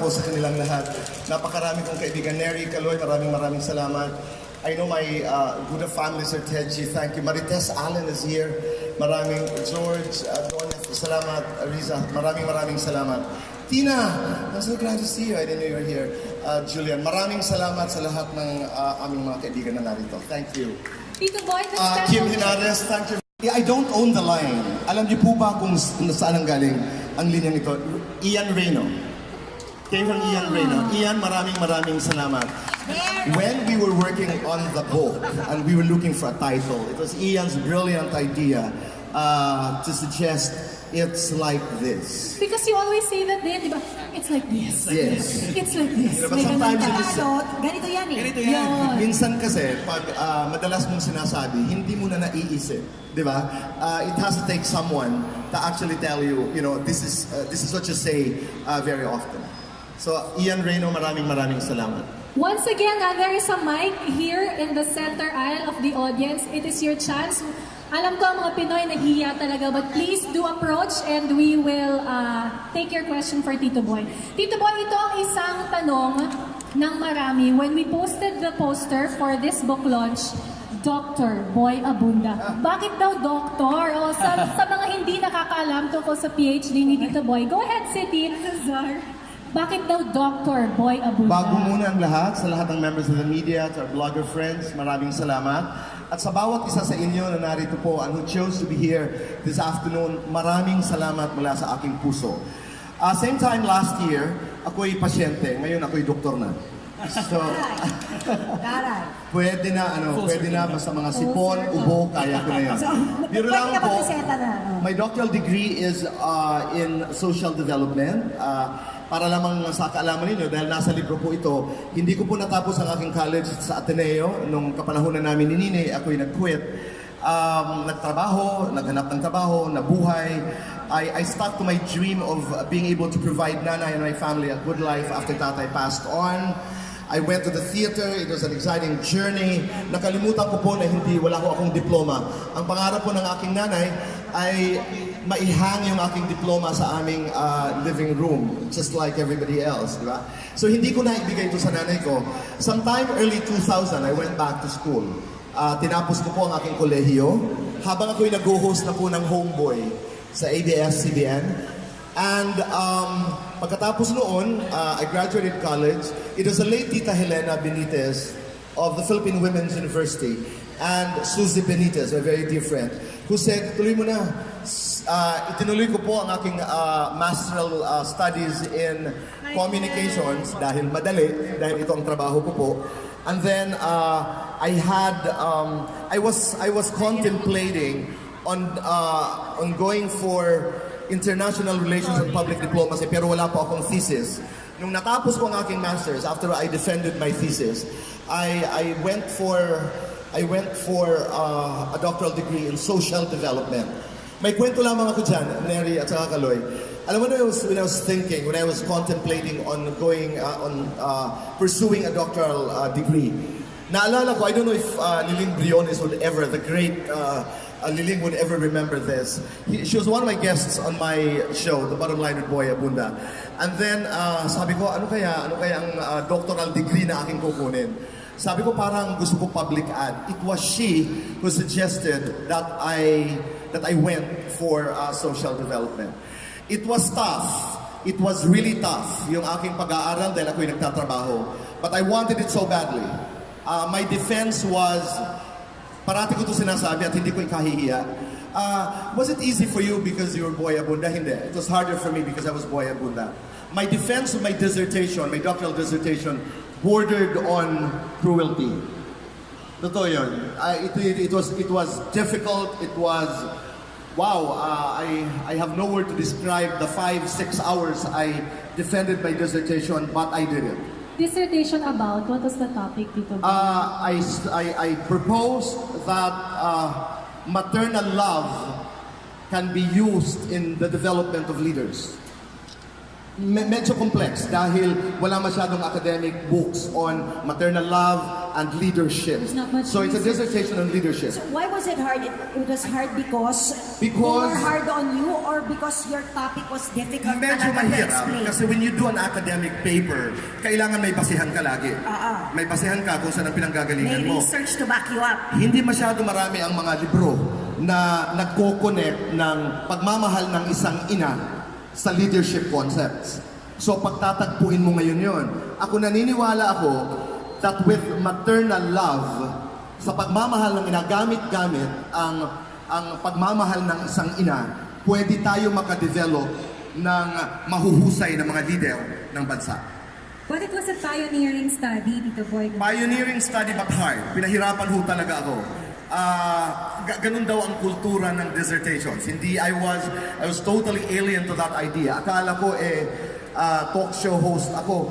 po sa kanilang lahat. Napakarami kong kaibigan. Neri, Kaloy, maraming salamat. I know my Buddha family, Sir Tedji, thank you. Marites Allen is here. Maraming, George, Donya, salamat. Riza, maraming salamat. Tina, I'm so glad to see you. I didn't know you were here. Julian, maraming salamat sa lahat ng aming mga kaibigan na narito. Thank you. Tito Boy, Kim Hinares, thank you. I don't own the line. Alam niyo po ba kung saan ang galing ang linyang ito? Ian Reno. Came from Ian Reno. Ian, maraming salamat. When we were working on the book and we were looking for a title, it was Ian's brilliant idea to suggest it's like this. Because you always say that din, di ba? It's like this. Yes. It's like this. But sometimes it is... Ganito yan eh. Ganito yan. Minsan kasi, pag madalas mong sinasabi, hindi mo na naiisip. Di ba? It has to take someone to actually tell you, you know, this is what you say very often. So, Ian Reno, maraming salamat. Once again, there is a mic here in the center aisle of the audience. It is your chance. Alam ko ang mga Pinoy nahihiya talaga, but please do approach and we will take your question for Tito Boy. Tito Boy, ito ang isang tanong ng marami. When we posted the poster for this book launch, Dr. Boy Abunda. Bakit daw doctor? O sa mga hindi nakakaalam tungkol sa PhD ni Tito Boy, go ahead, City. Bakit daw Dr. Boy Abunda? Bago muna ang lahat, sa lahat ng members of the media, to our blogger friends, maraming salamat. At sa bawat isa sa inyo na narito po and who chose to be here this afternoon, maraming salamat mula sa aking puso. Same time last year, ako'y pasyente. Ngayon ako'y doktor na. So, pwede na basta mga sipon, ubo, kaya ko na yan. Biro lang po, my doctoral degree is in social development. Para lamang sa kaalaman ninyo, dahil nasa libro po ito, hindi ko po natapos ang aking college sa Ateneo. Nung kapanahonan namin ni Nini, ako'y nag-quit. Nagtrabaho, naghanap ng trabaho, nabuhay. I stuck to my dream of being able to provide Nana and my family a good life after Tatay passed on. I went to the theater. It was an exciting journey. Nakalimutan ko po na wala ko akong diploma. Ang pangarap po ng aking nanay ay maihang yung aking diploma sa aming living room, just like everybody else, di ba? So hindi ko na ibigay ito sa nanay ko. Sometime early 2000, I went back to school. Tinapos ko po ang aking kolehiyo. Habang ako'y nag-host na po ng Homeboy sa ABS-CBN. And pagkatapos noon, I graduated college. It was a late Tita Helena Benitez of the Philippine Women's University and Suzy Benitez, are very different, who said, tuloy mo na. Itinuloy ko po ang aking masteral studies in communications dahil madali, dahil ito ang trabaho ko po. And then I was contemplating on going for international relations and public diplomacy, pero wala po akong thesis. Nung natapos ko ang aking masters, after I defended my thesis, I went for a doctoral degree in social development. May kwento lamang ako dyan, Neri at saka Kaloy. Alam mo, when I was thinking, when I was contemplating on going, pursuing a doctoral degree, naalala ko, I don't know if Liling Briones would ever, the great Liling would ever remember this. She was one of my guests on my show, The Bottom Line with Boy Abunda. And then, sabi ko, ano kaya ang doctoral degree na aking kukunin? Sabi ko, parang gusto ko public ad. It was she who suggested that I went for social development. It was tough. It was really tough, yung aking pag-aaral dahil ako'y nagtatrabaho. But I wanted it so badly. My defense was, parati ko ito sinasabi at hindi ko ikahihiya. Was it easy for you because you were Boy Abunda? Hindi. It was harder for me because I was Boy Abunda. My defense of my dissertation, my doctoral dissertation, bordered on cruelty. Totoo yun. It was difficult. It was, wow, I have no word to describe the 5-6 hours I defended my dissertation, but I did it. Dissertation about? What was the topic, Tito? I proposed that maternal love can be used in the development of leaders. medyo complex dahil wala masyadong academic books on maternal love and leadership. not much So it's a research. dissertation on leadership. So why was it hard? It was hard because they Because- were hard on you, or because your topic was difficult and Medyo hard to mahirap explain? kasi when you do an academic paper, kailangan may basihan ka lagi. May basihan ka kung saan ang May pinanggagalingan mo. research to back you up. Hindi masyado marami ang mga libro na nagko-connect ng pagmamahal ng isang ina sa leadership concepts. So pagtatagpuin mo ngayon yon. Ako naniniwala ako that with maternal love, sa pagmamahal ng ina, gamit-gamit ang pagmamahal ng isang ina, pwede tayo makadevelop ng mahuhusay na mga leader ng bansa. But it was a pioneering study, Tito Boy. Pioneering study but hard. Pinahirapan ho talaga ako. Ganun daw ang kultura ng dissertations. Hindi, I was totally alien to that idea. Akala ko talk show host ako.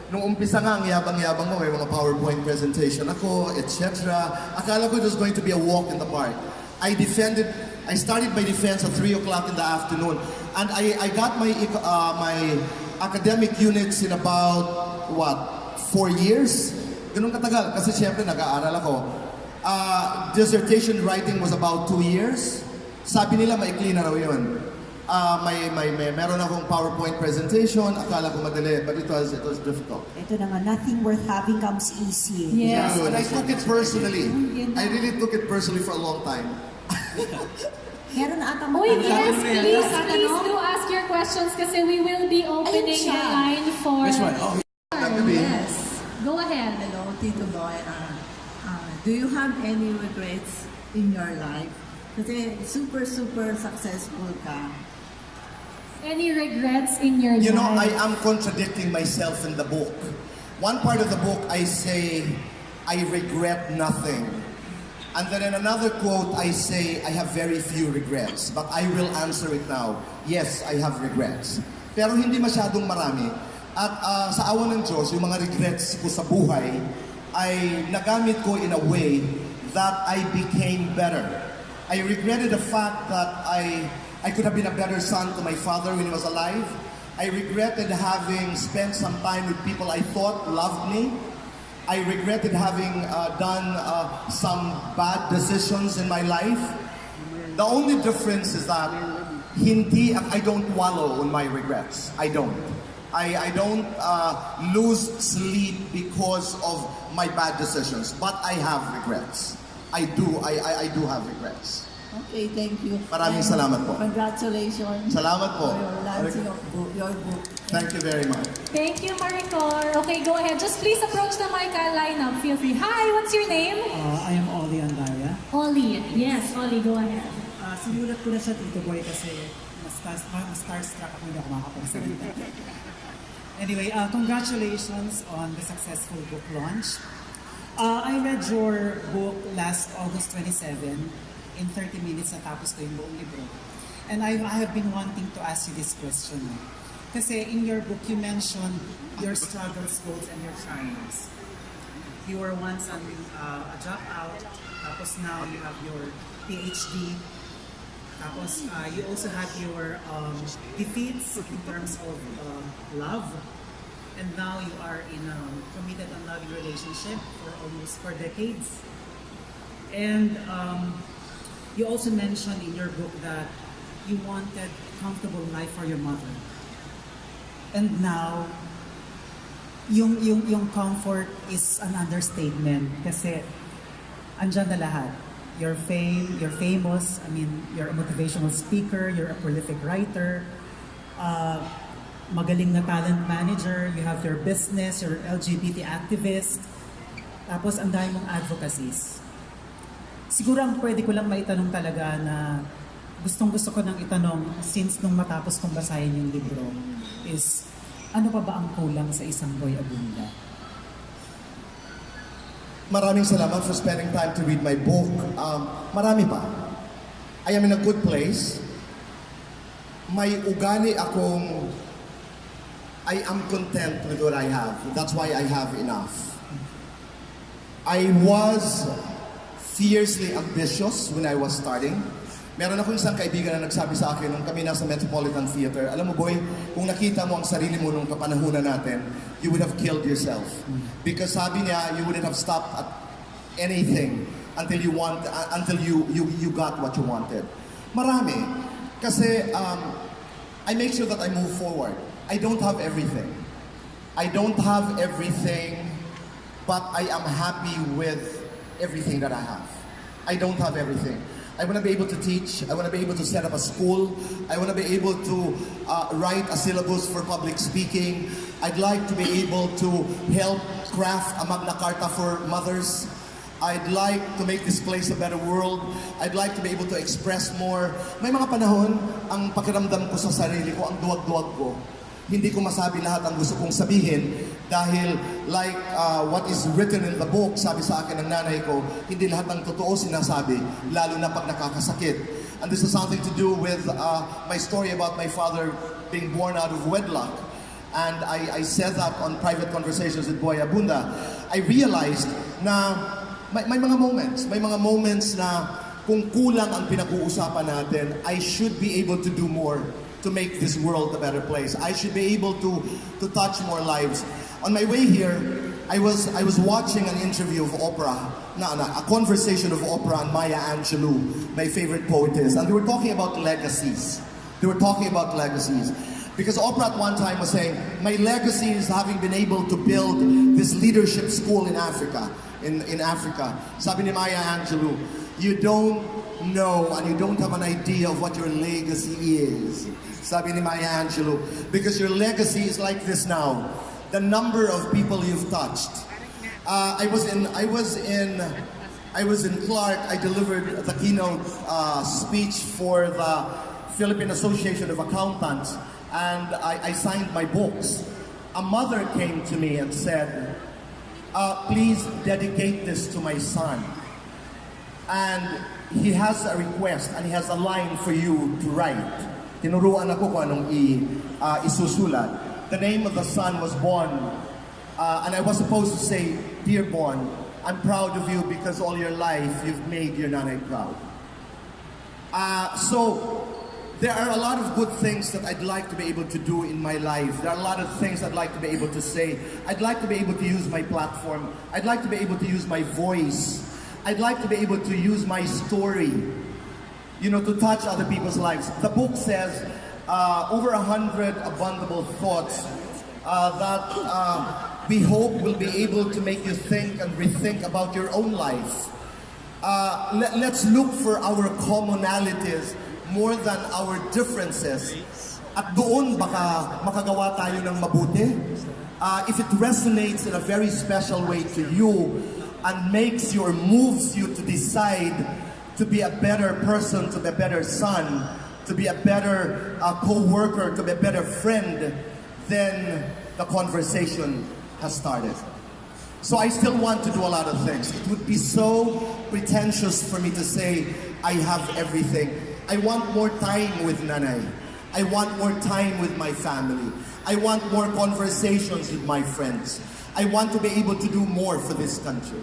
Nung umpisa nga, ang yabang-yabang ko, may mga PowerPoint presentation ako, etc. Akala ko it was going to be a walk in the park. I started my defense at 3 o'clock in the afternoon. And I got my academic units in about, 4 years? Ganun katagal. Kasi siyempre, nag-aaral ako. Dissertation writing was about 2 years. Sabi nila, maikli na raw yun. Meron akong PowerPoint presentation. Akala ko madali, but it was difficult. Ito na nga, nothing worth having comes easy. Yes. And I took it personally. I really took it personally for a long time. Meron na ata Uy, mga yes, please tanong. do ask your questions kasi we will be opening Ayun siya. the line for... Which one? Oh, Yes. Go ahead. Hello, Tito Boy. Do you have any regrets in your life? Kasi super successful ka. Any regrets in your You know, I life? am contradicting myself in the book. One part of the book, I say, I regret nothing. And then in another quote, I say, I have very few regrets. But I will answer it now. Yes, I have regrets. Pero hindi masyadong marami. At sa awa ng Diyos, yung mga regrets ko sa buhay, ay nagamit ko in a way that I became better. I regretted the fact that I could have been a better son to my father when he was alive. I regretted having spent some time with people I thought loved me. I regretted having done some bad decisions in my life. The only difference is that I don't wallow in my regrets. I don't. I don't lose sleep because of my bad decisions, but I have regrets. I do have regrets. Okay, thank you. Maraming And salamat po. Congratulations. Salamat po. For your launching of your book. Thank you very much. Thank you, Maricor. Okay, go ahead. Just please approach the mic lineup. Feel free. Hi, what's your name? I am Ollie Andaya. Ollie. Yes, Ollie, go ahead. Sinulat ko na siya, Tito Boy, kasi starstruck ako, hindi ako makakapagsalita. Anyway, congratulations on the successful book launch. I read your book last August 27. In 30 minutes, natapos ko yung buong libro. And I have been wanting to ask you this question. Kasi in your book, you mentioned your struggles, goals, and your triumphs. You were once a dropout, tapos now you have your PhD, tapos you also have your defeats in terms of love, and now you are in a committed and loving relationship for almost 4 decades. And you also mentioned in your book that you wanted comfortable life for your mother. And now, yung comfort is an understatement kasi andyan na lahat. You're famous, you're a motivational speaker, you're a prolific writer, magaling na talent manager, you have your business, you're an LGBT activist, tapos ang dami mong advocacies. Siguro ang pwede ko lang maitanong talaga na gustong-gusto ko nang itanong since nung matapos kong basahin yung libro is ano pa ba ang kulang sa isang boy Abunda? Maraming salamat for spending time to read my book. Marami pa. I am in a good place. May ugali akong I am content with what I have. That's why I have enough. I was fiercely ambitious when I was starting. Meron akong isang kaibigan na nagsabi sa akin nung kami nasa Metropolitan Theater, alam mo boy, kung nakita mo ang sarili mo nung kapanahunan natin, you would have killed yourself. Because sabi niya, you wouldn't have stopped at anything until you got what you wanted. Marami. Kasi I make sure that I move forward. I don't have everything. I don't have everything, but I am happy with everything that I have. I don't have everything. I want to be able to teach. I want to be able to set up a school. I want to be able to write a syllabus for public speaking. I'd like to be able to help craft a Magna Carta for mothers. I'd like to make this place a better world. I'd like to be able to express more. May mga panahon, ang pakiramdam ko sa sarili ko, ang duwag-duwag ko. Hindi ko masabi lahat ang gusto kong sabihin dahil like what is written in the book, sabi sa akin ng nanay ko, hindi lahat ng totoo sinasabi, lalo na pag nakakasakit. And this has something to do with my story about my father being born out of wedlock. And I said that on private conversations with Boy Abunda. I realized na may mga moments na kung kulang ang pinag-uusapan natin, I should be able to do more to make this world a better place. I should be able to touch more lives. On my way here, I was watching an interview of Oprah, a conversation of Oprah and Maya Angelou, my favorite poetess, and they were talking about legacies. Because Oprah at one time was saying, my legacy is having been able to build this leadership school in Africa. In Africa. Sabi ni Maya Angelou, you don't know and you don't have an idea of what your legacy is. Sabi ni Maya Angelou, because your legacy is like this now. The number of people you've touched. I was in Clark. I delivered the keynote speech for the Philippine Association of Accountants, and I signed my books. A mother came to me and said, please dedicate this to my son. And he has a request and he has a line for you to write. Tinuruan ako kung anong isusulat. The name of the son was Bon. And I was supposed to say, Dear Bon, I'm proud of you because all your life you've made your nanay proud. So there are a lot of good things that I'd like to be able to do in my life. There are a lot of things I'd like to be able to say. I'd like to be able to use my platform. I'd like to be able to use my voice. I'd like to be able to use my story, to touch other people's lives. The book says over 100 abundable thoughts that we hope will be able to make you think and rethink about your own life. Let's look for our commonalities more than our differences. At doon baka makagawa tayo ng mabuti. If it resonates in a very special way to you and moves you to decide to be a better person, to be a better son, to be a better co-worker, to be a better friend, then the conversation has started. So I still want to do a lot of things. It would be so pretentious for me to say, I have everything. I want more time with Nanay. I want more time with my family. I want more conversations with my friends. I want to be able to do more for this country.